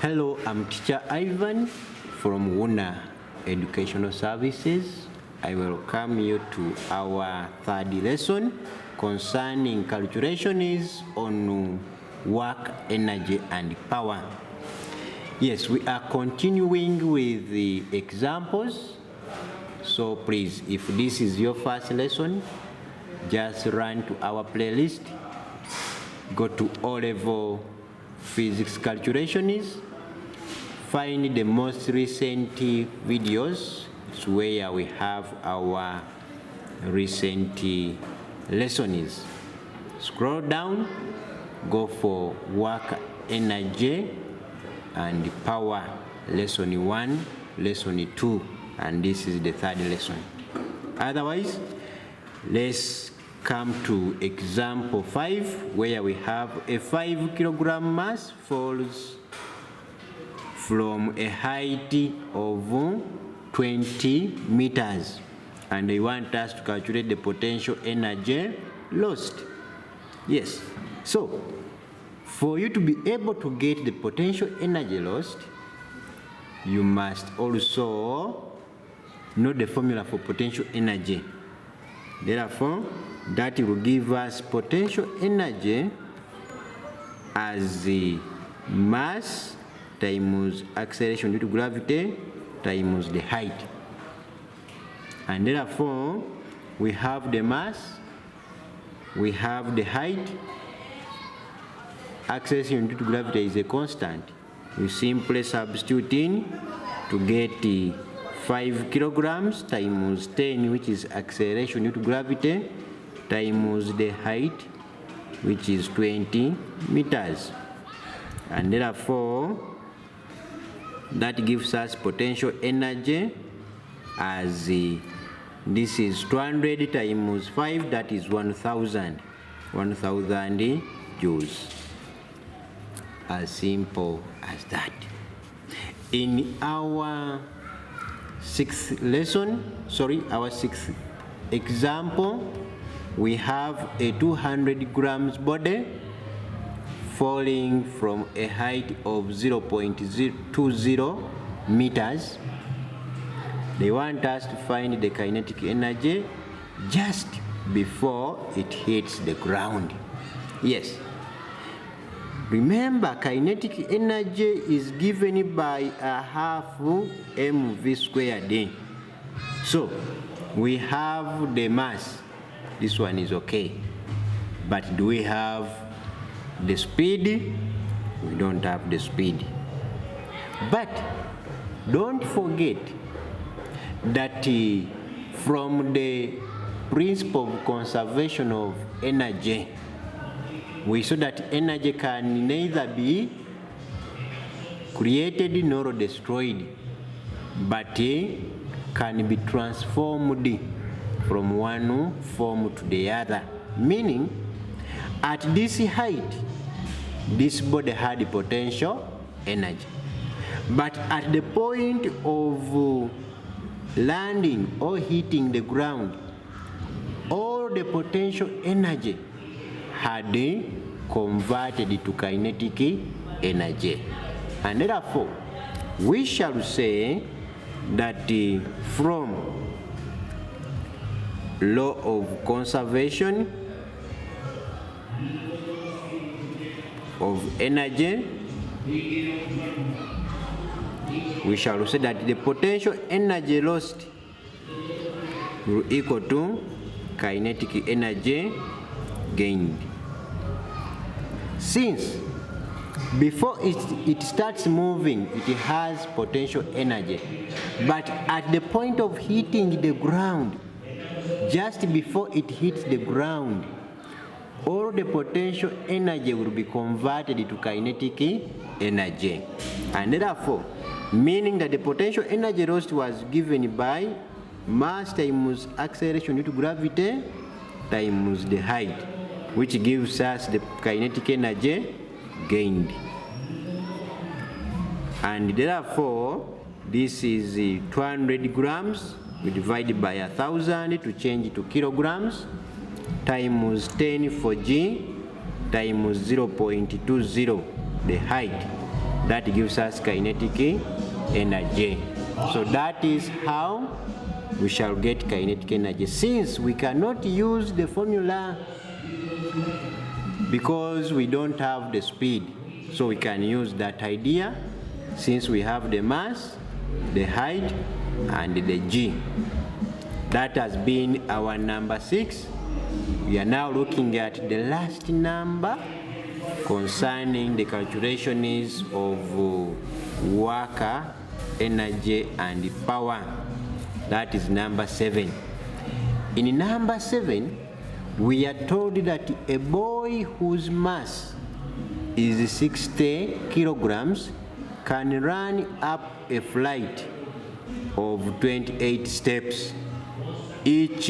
Hello, I'm Teacher Ivan from Wunna Educational Services. I welcome you to our third lesson concerning calculations on work, energy, and power. Yes, we are continuing with the examples. So please, if this is your first lesson, just run to our playlist, go to O-level physics calculations, find the most recent videos. It's where we have our recent lessons. Scroll down, go for work, energy, and power, lesson 1, lesson 2, and this is the third lesson. Otherwise, let's come to example 5, where we have a 5 kilogram mass falls from a height of 20 meters, and they want us to calculate the potential energy lost. Yes, so for you to be able to get the potential energy lost, you must also know the formula for potential energy. Therefore, that will give us potential energy as the mass times acceleration due to gravity times the height. And therefore, we have the mass, we have the height, acceleration due to gravity is a constant. We simply substitute in to get 5 kilograms times 10, which is acceleration due to gravity, times the height, which is 20 meters. And therefore, that gives us potential energy as this is 200 times 5, that is 1,000 joules. As simple as that. In our sixth example, we have a 200 grams body falling from a height of 0.20 meters. They want us to find the kinetic energy just before it hits the ground. Yes. Remember, kinetic energy is given by a half mv squared. So, we have the mass. This one is okay. But do we have the speed? We don't have the speed. But don't forget that from the principle of conservation of energy, we saw that energy can neither be created nor destroyed, but can be transformed from one form to the other. Meaning, at this height, this body had potential energy. But at the point of landing or hitting the ground, all the potential energy had converted to kinetic energy. And therefore, we shall say that from law of conservation of energy, we shall say that the potential energy lost will equal to kinetic energy gained. Since before it starts moving, it has potential energy, but at the point of hitting the ground, just before it hits the ground, all the potential energy will be converted to kinetic energy. And therefore, meaning that the potential energy lost was given by mass times acceleration due to gravity times the height, which gives us the kinetic energy gained. And therefore, this is 200 grams. We divide by 1,000 to change to kilograms, times 10 for G, times 0.20, the height. That gives us kinetic energy. So that is how we shall get kinetic energy, since we cannot use the formula because we don't have the speed. So we can use that idea since we have the mass, the height, and the g. That has been our number 6. We are now looking at the last number concerning the calculations of work, energy, and power. That is number 7. In number 7, we are told that a boy whose mass is 60 kilograms can run up a flight of 28 steps, each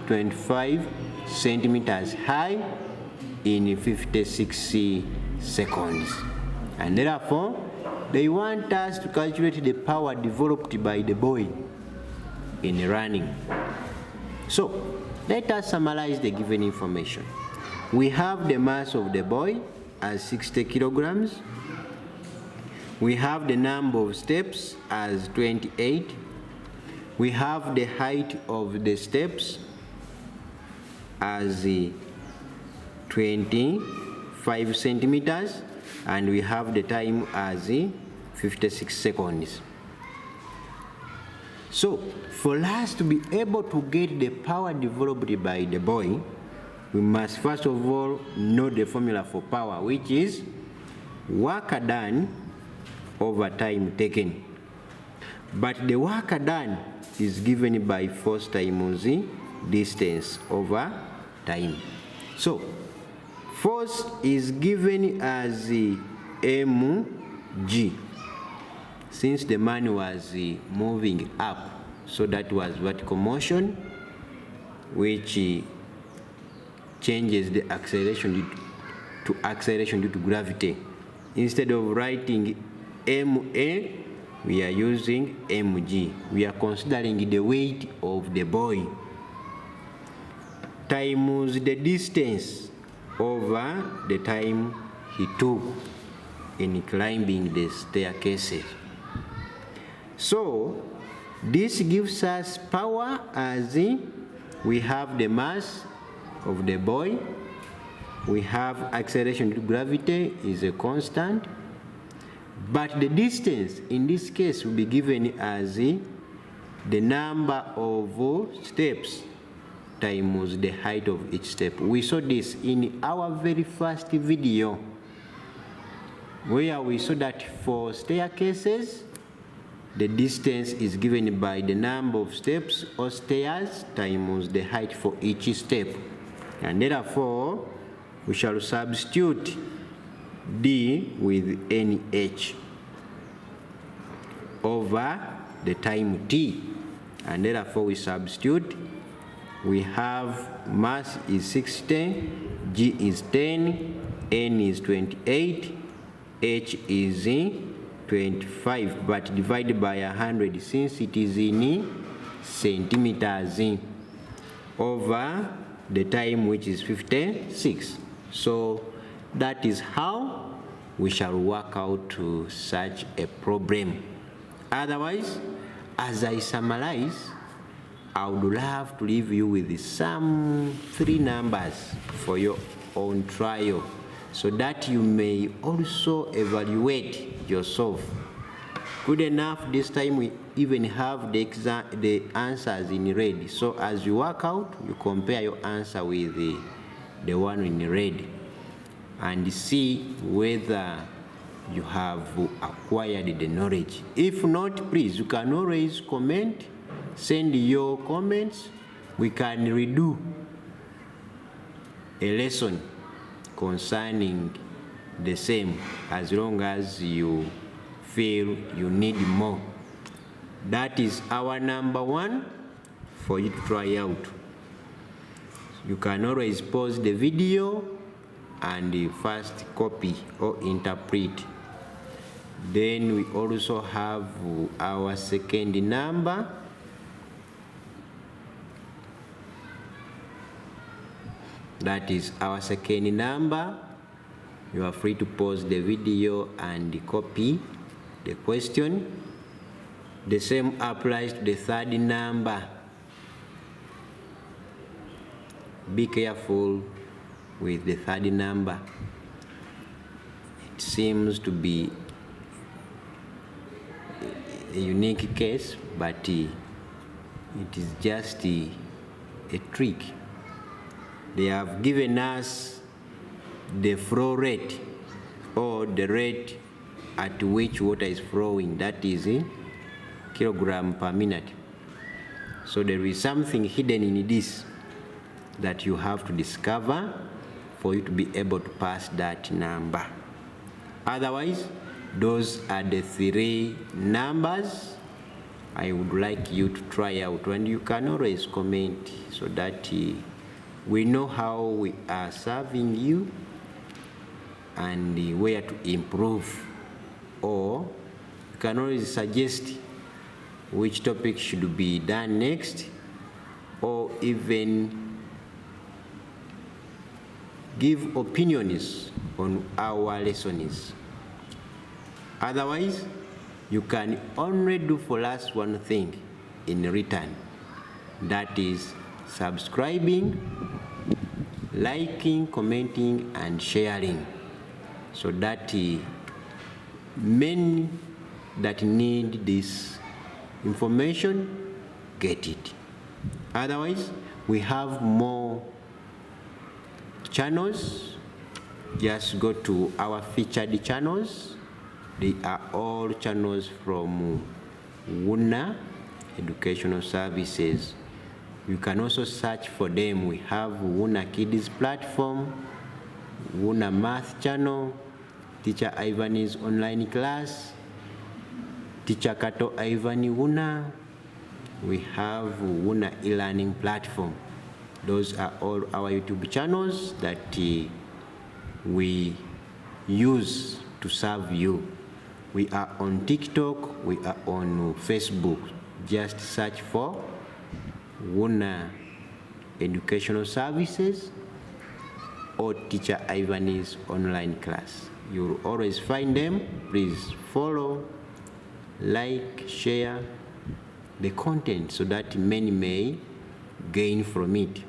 25 centimeters high, in 56 seconds. And therefore, they want us to calculate the power developed by the boy in running. So, let us summarize the given information. We have the mass of the boy as 60 kilograms. We have the number of steps as 28. We have the height of the steps as 25 centimeters, and we have the time as 56 seconds. So, for us to be able to get the power developed by the boy, we must first of all know the formula for power, which is work done over time taken. But the work done is given by force times distance over time. So, force is given as mg, since the man was moving up, so that was vertical motion, which changes the acceleration to acceleration due to gravity. Instead of writing ma, we are using mg. We are considering the weight of the boy times the distance over the time he took in climbing the staircases. So this gives us power as we have the mass of the boy, we have acceleration to gravity is a constant, but the distance in this case will be given as the number of steps times the height of each step. We saw this in our very first video, where we saw that for staircases, the distance is given by the number of steps or stairs times the height for each step. And therefore, we shall substitute d with nh over the time t. And therefore, we substitute. We have mass is 60, g is 10, n is 28, h is 25, but divided by 100 since it is in centimeters, over the time, which is 56. So that is how we shall work out to such a problem. Otherwise, as I summarize, I would love to leave you with some 3 numbers for your own trial, so that you may also evaluate yourself. Good enough, this time we even have the answers in red. So as you work out, you compare your answer with the one in red and see whether you have acquired the knowledge. If not, please, you can always comment, send your comments. We can redo a lesson concerning the same, as long as you feel you need more. That is our number 1 for you to try out. You can always pause the video and first copy or interpret. Then we also have our second number. That is our second number. You are free to pause the video and copy the question. The same applies to the third number. Be careful with the third number. It seems to be a unique case, but it is just a trick. They have given us the flow rate, or the rate at which water is flowing, that is in kilogram per minute. So there is something hidden in this that you have to discover for you to be able to pass that number. Otherwise, those are the three numbers I would like you to try out, and you can always comment so that we know how we are serving you and where to improve, or you can always suggest which topic should be done next, or even give opinions on our lessons. Otherwise, you can only do for us one thing in return, that is subscribing, liking, commenting, and sharing, so that many that need this information get it. Otherwise, we have more channels. Just go to our featured channels. They are all channels from Wuuna Educational Services. You can also search for them. We have Wuuna Kids platform, Wuuna Math channel, Teacher Ivan's online class, Teacher Kato Ivan Wuuna. We have Wuuna e-learning platform. Those are all our YouTube channels that we use to serve you. We are on TikTok, we are on Facebook. Just search for Wuuna Educational Services or Teacher Ivan's online class. You'll always find them. Please follow, like, share the content so that many may gain from it.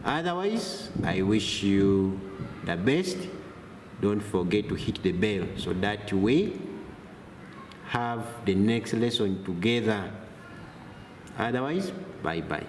Otherwise, I wish you the best. Don't forget to hit the bell so that we have the next lesson together. Otherwise, bye-bye.